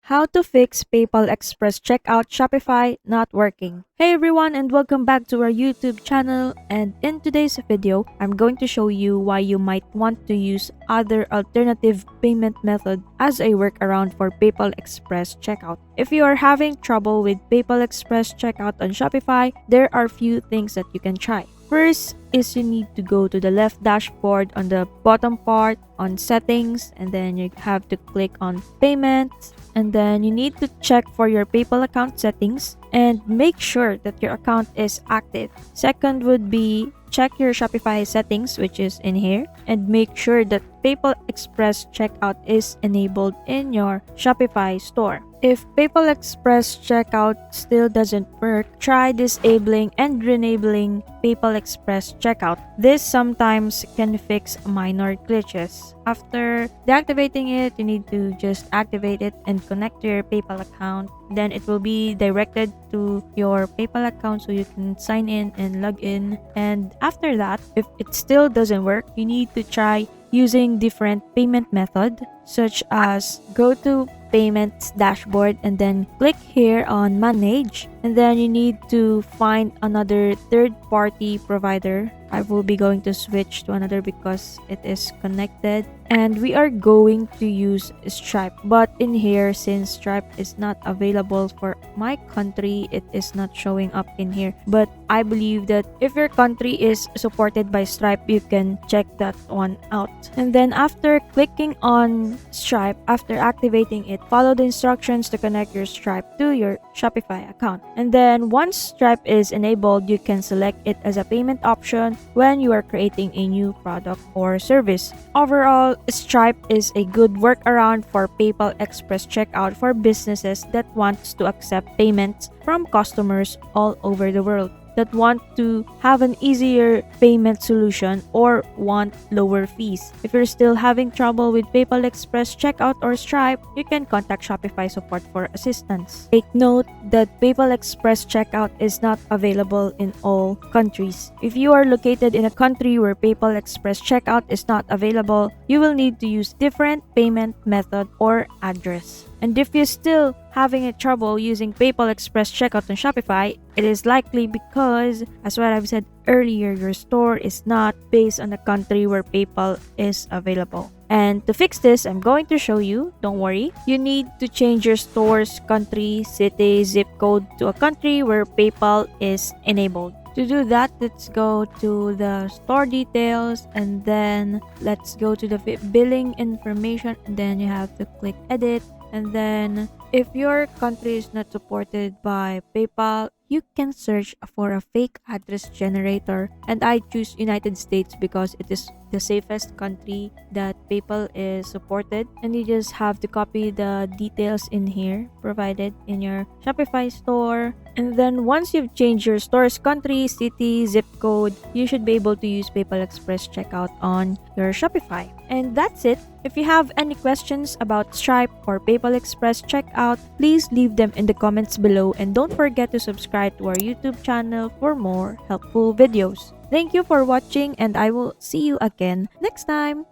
How to fix PayPal Express checkout Shopify not working. Hey everyone, and welcome back to our YouTube channel, and in today's video, I'm going to show you why you might want to use other alternative payment method as a workaround for PayPal Express checkout. If you are having trouble with PayPal Express checkout on Shopify, there are few things that you can try. First is you need to go to the left dashboard on the bottom part on settings, and then you have to click on payments, and then you need to check for your PayPal account settings and make sure that your account is active. Second would be check your Shopify settings, which is in here, and make sure that PayPal Express checkout is enabled in your Shopify store. If PayPal Express checkout still doesn't work, try disabling and renabling PayPal Express checkout. This sometimes can fix minor glitches. After deactivating it, you need to just activate it and connect to your PayPal account. Then it will be directed to your PayPal account so you can sign in and log in. And after that, if it still doesn't work, you need to try using different payment method, such as go to payments dashboard and then click here on manage, and then you need to find another third-party provider. I will be going to switch to another because it is connected, and we are going to use Stripe. But in here, since Stripe is not available for my country, it is not showing up in here. But I believe that if your country is supported by Stripe, you can check that one out. And then after clicking on Stripe, after activating it, follow the instructions to connect your Stripe to your Shopify account. And then once Stripe is enabled, you can select it as a payment option when you are creating a new product or service. Overall, Stripe is a good workaround for PayPal Express checkout for businesses that wants to accept payments from customers all over the world, that want to have an easier payment solution or want lower fees. If you're still having trouble with PayPal Express checkout or Stripe, you can contact Shopify support for assistance. Take note that PayPal Express checkout is not available in all countries. If you are located in a country where PayPal Express checkout is not available, you will need to use different payment method or address. And if you're still having a trouble using PayPal Express checkout on Shopify, it is likely because, as what I've said earlier, your store is not based on the country where PayPal is available. And to fix this, I'm going to show you. Don't worry. You need to change your store's country, city, zip code to a country where PayPal is enabled. To do that, let's go to the store details, and then let's go to the billing information, and then you have to click edit. And then if your country is not supported by PayPal, you can search for a fake address generator, and I choose United States because it is the safest country that PayPal is supported. And you just have to copy the details in here provided in your Shopify store. And then once you've changed your store's country, city, zip code, you should be able to use PayPal Express checkout on your Shopify. And that's it. If you have any questions about Stripe or PayPal Express checkout, please leave them in the comments below, and don't forget to subscribe to our YouTube channel for more helpful videos. Thank you for watching, and I will see you again next time.